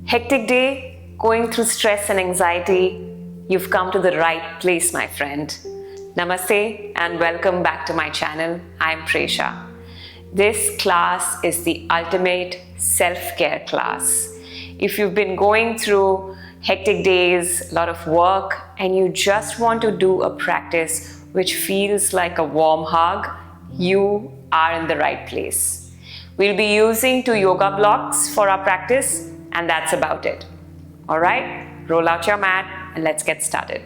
Hectic day, going through stress and anxiety, you've come to the right place, my friend. Namaste and welcome back to my channel. I'm Presha. This class is the ultimate self-care class. If you've been going through hectic days, a lot of work, and you just want to do a practice which feels like a warm hug, you are in the right place. We'll be using 2 yoga blocks for our practice, and that's about it. All right, roll out your mat and let's get started.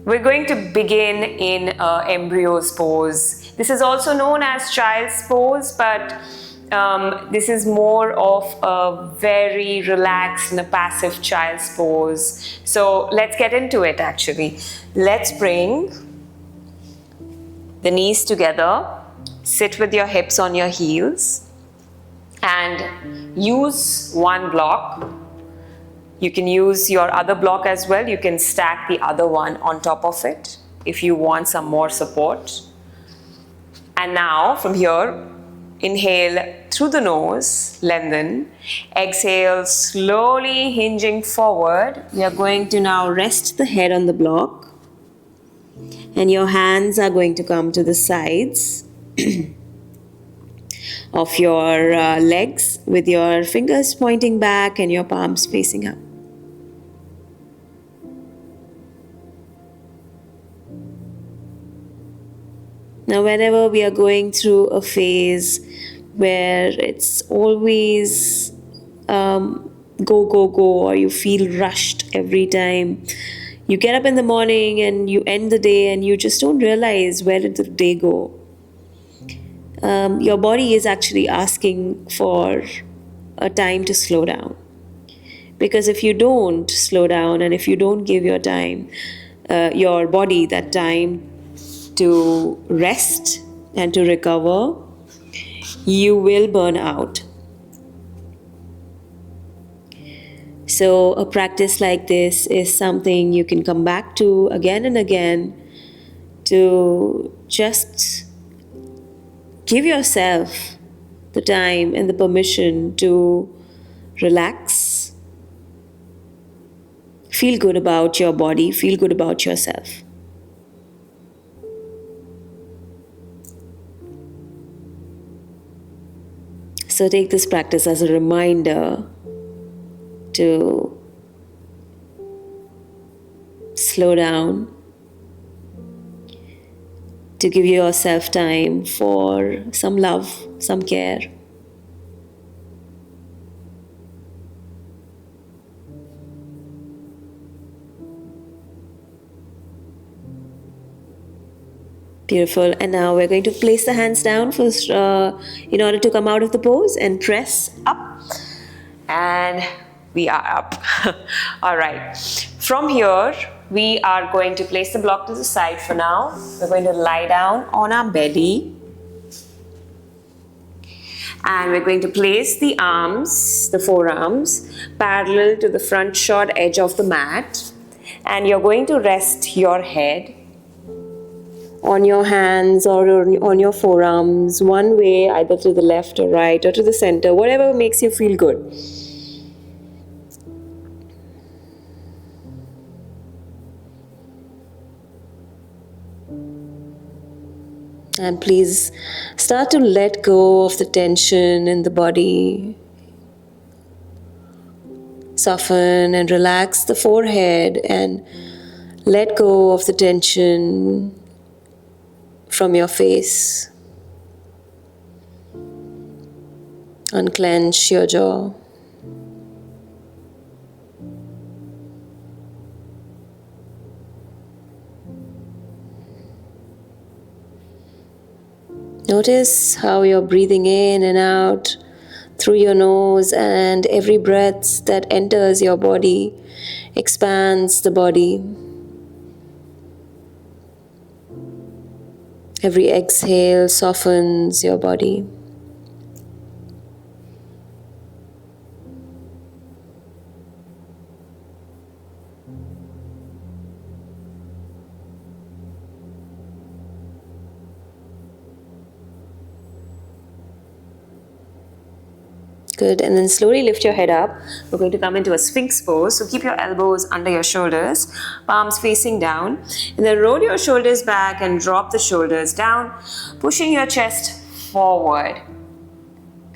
We're going to begin in embryo's pose. This is also known as child's pose, but this is more of a very relaxed and a passive child's pose. So let's get into it actually. Let's bring the knees together, sit with your hips on your heels, and use one block. You can use your other block as well. You can stack the other one on top of it if you want some more support. And now from here, inhale through the nose, lengthen. Exhale, slowly hinging forward. You are going to now rest the head on the block. And your hands are going to come to the sides of your legs with your fingers pointing back and your palms facing up. Now, whenever we are going through a phase where it's always go, go, go, or you feel rushed every time, you get up in the morning and you end the day and you just don't realize where did the day go. Your body is actually asking for a time to slow down. Because if you don't slow down and if you don't give your body that time to rest and to recover, you will burn out. So a practice like this is something you can come back to again and again to just give yourself the time and the permission to relax, feel good about your body, feel good about yourself. So take this practice as a reminder to slow down, to give yourself time for some love, some care. Beautiful. And now we're going to place the hands down first in order to come out of the pose and press up. And we are up. All right. From here, we are going to place the block to the side for now. We're going to lie down on our belly. And we're going to place the arms, the forearms, parallel to the front short edge of the mat. And you're going to rest your head on your hands or on your forearms, one way, either to the left or right or to the center, whatever makes you feel good. And please start to let go of the tension in the body. Soften and relax the forehead and let go of the tension from your face. Unclench your jaw. Notice how you're breathing in and out through your nose, and every breath that enters your body expands the body. Every exhale softens your body. Good, and then slowly lift your head up. We're going to come into a Sphinx pose. So keep your elbows under your shoulders, palms facing down. And then roll your shoulders back and drop the shoulders down, pushing your chest forward.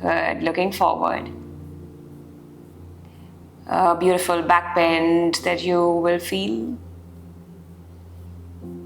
Good, looking forward. A beautiful back bend that you will feel.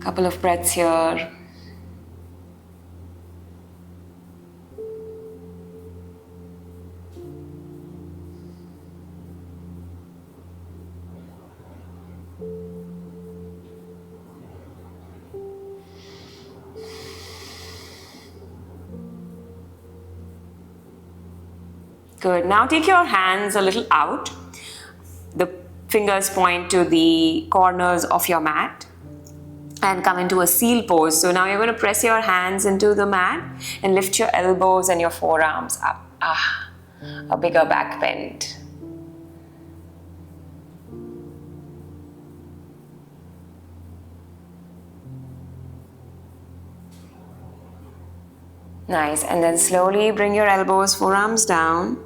Couple of breaths here. Good. Now take your hands a little out. The fingers point to the corners of your mat and come into a seal pose. So now you're going to press your hands into the mat and lift your elbows and your forearms up. A bigger back bend. Nice. And then slowly bring your elbows, forearms down.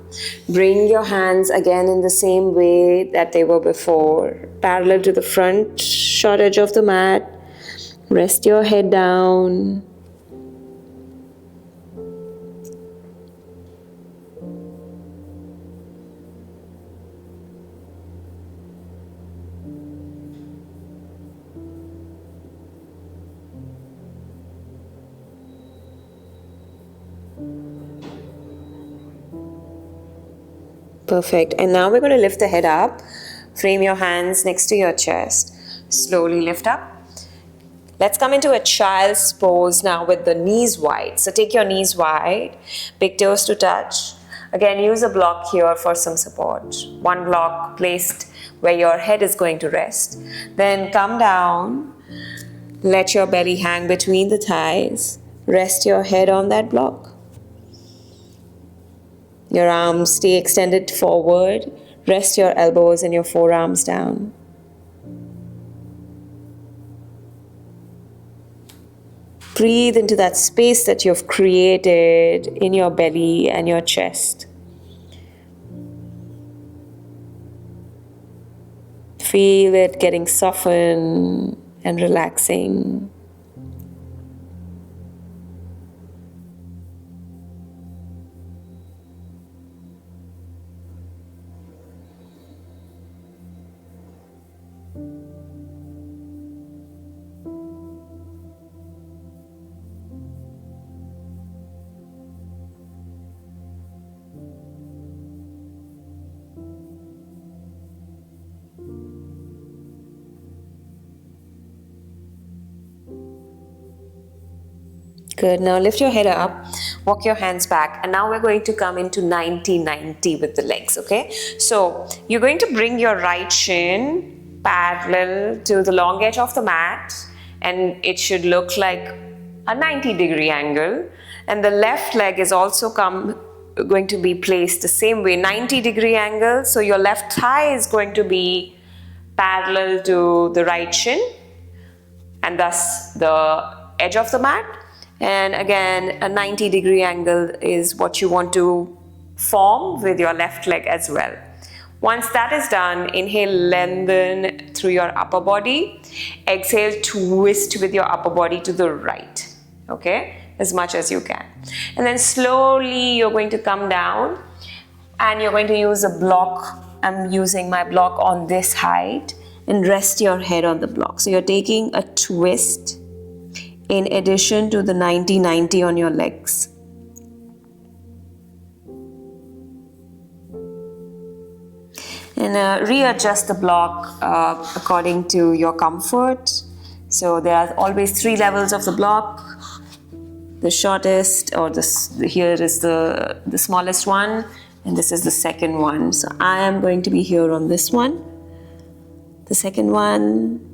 Bring your hands again in the same way that they were before, parallel to the front short edge of the mat. Rest your head down. Perfect. And now we're going to lift the head up. Frame your hands next to your chest. Slowly lift up. Let's come into a child's pose now with the knees wide. So take your knees wide, big toes to touch. Again, use a block here for some support. One block placed where your head is going to rest. Then come down. Let your belly hang between the thighs. Rest your head on that block. Your arms stay extended forward. Rest your elbows and your forearms down. Breathe into that space that you've created in your belly and your chest. Feel it getting softened and relaxing. Good. Now lift your head up, walk your hands back, and now we're going to come into 90-90 with the legs, okay? So you're going to bring your right shin parallel to the long edge of the mat, and it should look like a 90-degree angle. And the left leg is also going to be placed the same way, 90-degree angle. So your left thigh is going to be parallel to the right shin, and thus the edge of the mat. And again, a 90-degree angle is what you want to form with your left leg as well. Once that is done, inhale, lengthen through your upper body. Exhale, twist with your upper body to the right, okay? As much as you can. And then slowly you're going to come down and you're going to use a block. I'm using my block on this height, and rest your head on the block. So you're taking a twist in addition to the 90-90 on your legs. And readjust the block according to your comfort. So there are always 3 levels of the block. The shortest, or here is the smallest one, and this is the second one. So I am going to be here on this one. The second one.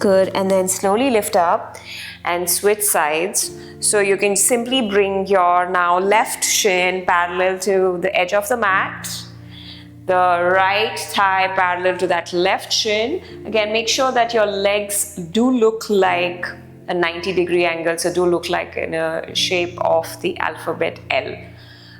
Good, and then slowly lift up and switch sides. So you can simply bring your now left shin parallel to the edge of the mat, the right thigh parallel to that left shin. Again, make sure that your legs do look like a 90-degree angle, so do look like in a shape of the alphabet L.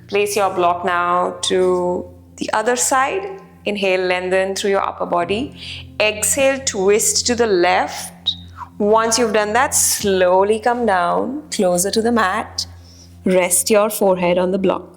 Place your block now to the other side. Inhale, lengthen through your upper body. Exhale, twist to the left. Once you've done that, slowly come down, closer to the mat. Rest your forehead on the block.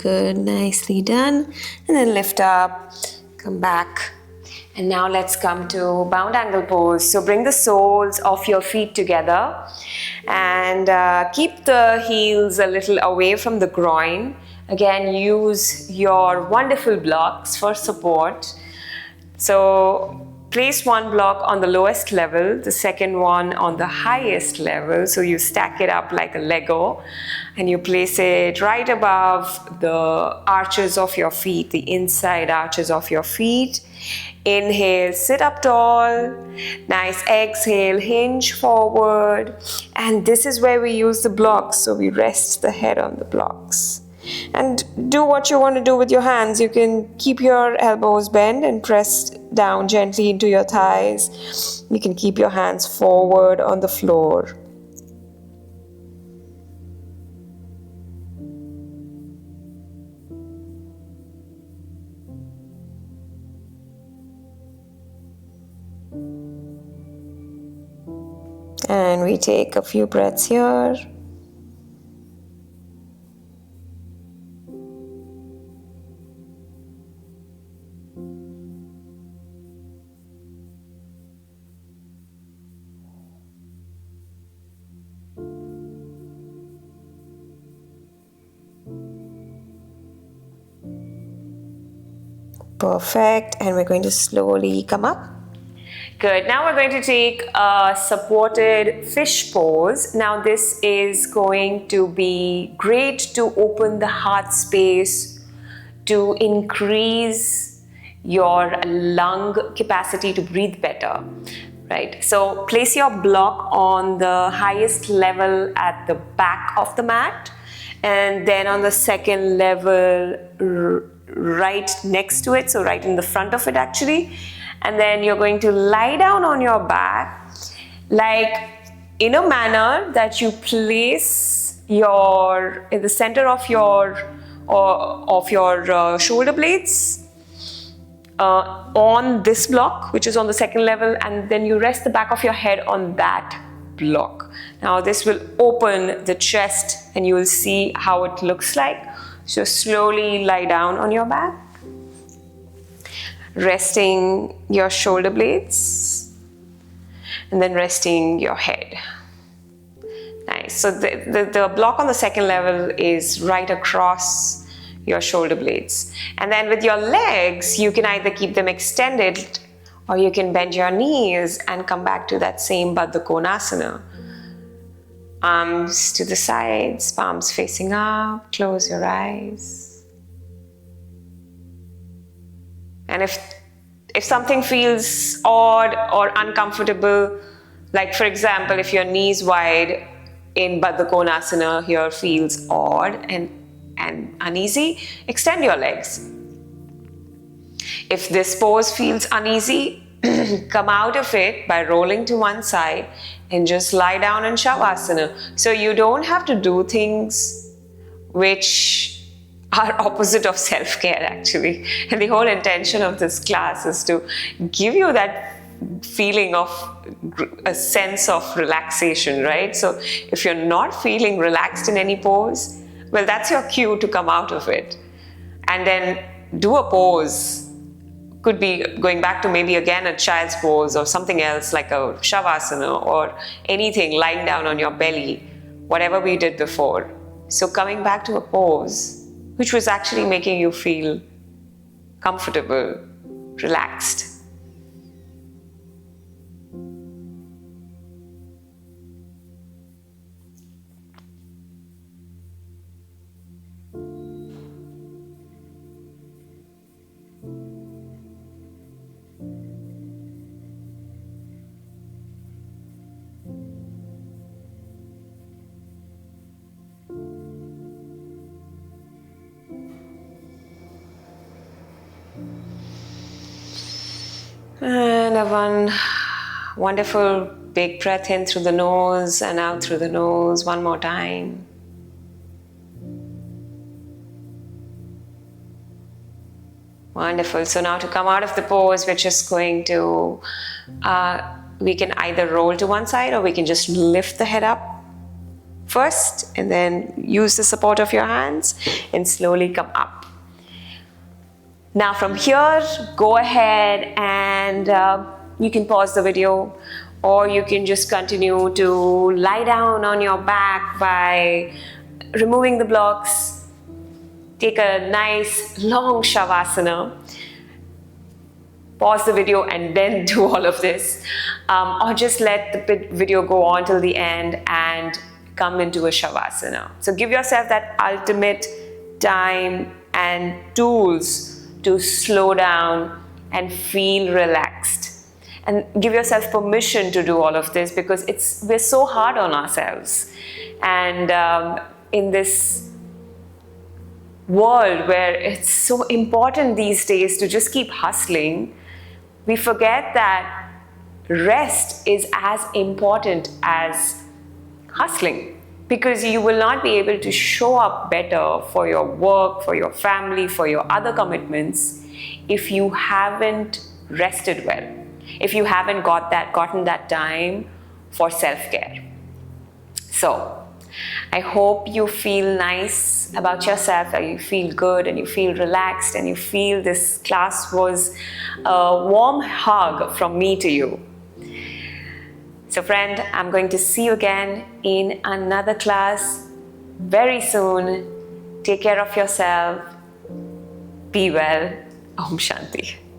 Good, nicely done. And then lift up, come back. And now let's come to bound angle pose. So bring the soles of your feet together and keep the heels a little away from the groin. Again, use your wonderful blocks for support. So place one block on the lowest level, the second one on the highest level. So you stack it up like a Lego and you place it right above the arches of your feet, the inside arches of your feet. Inhale, sit up tall. Nice. Exhale, hinge forward. And this is where we use the blocks. So we rest the head on the blocks. And do what you want to do with your hands. You can keep your elbows bent and press down gently into your thighs. You can keep your hands forward on the floor. And we take a few breaths here. Perfect. And we're going to slowly come up. Good. Now we're going to take a supported fish pose. Now this is going to be great to open the heart space, to increase your lung capacity to breathe better, right? So place your block on the highest level at the back of the mat, and then on the second level right next to it, so right in the front of it actually. And then you're going to lie down on your back, like in a manner that you place in the center of your shoulder blades on this block, which is on the second level, and then you rest the back of your head on that block. Now this will open the chest and you will see how it looks like. So slowly lie down on your back, resting your shoulder blades and then resting your head. Nice. So the block on the second level is right across your shoulder blades. And then with your legs, you can either keep them extended or you can bend your knees and come back to that same Baddha Konasana. Arms to the sides, palms facing up, close your eyes. And if something feels odd or uncomfortable, like for example, if your knees wide in Baddha Konasana here feels odd and uneasy, extend your legs. If this pose feels uneasy, come out of it by rolling to one side and just lie down in Shavasana. So you don't have to do things which are opposite of self-care actually. And the whole intention of this class is to give you that feeling of a sense of relaxation, right? So if you're not feeling relaxed in any pose, well, that's your cue to come out of it. And then do a pose. Could be going back to maybe again a child's pose or something else like a shavasana or anything, lying down on your belly, whatever we did before. So coming back to a pose which was actually making you feel comfortable, relaxed. And one wonderful big breath in through the nose and out through the nose one more time. Wonderful. So now to come out of the pose, we're just going to, we can either roll to one side or we can just lift the head up first and then use the support of your hands and slowly come up. Now from here, go ahead and you can pause the video, or you can just continue to lie down on your back by removing the blocks. Take a nice long shavasana. Pause the video and then do all of this. Or just let the video go on till the end and come into a shavasana. So give yourself that ultimate time and tools to slow down and feel relaxed, and give yourself permission to do all of this, because we're so hard on ourselves, and in this world where it's so important these days to just keep hustling, we forget that rest is as important as hustling. Because you will not be able to show up better for your work, for your family, for your other commitments if you haven't rested well, if you haven't gotten that time for self-care. So I hope you feel nice about yourself, that you feel good and you feel relaxed and you feel this class was a warm hug from me to you. So friend, I'm going to see you again in another class very soon. Take care of yourself. Be well. Om Shanti.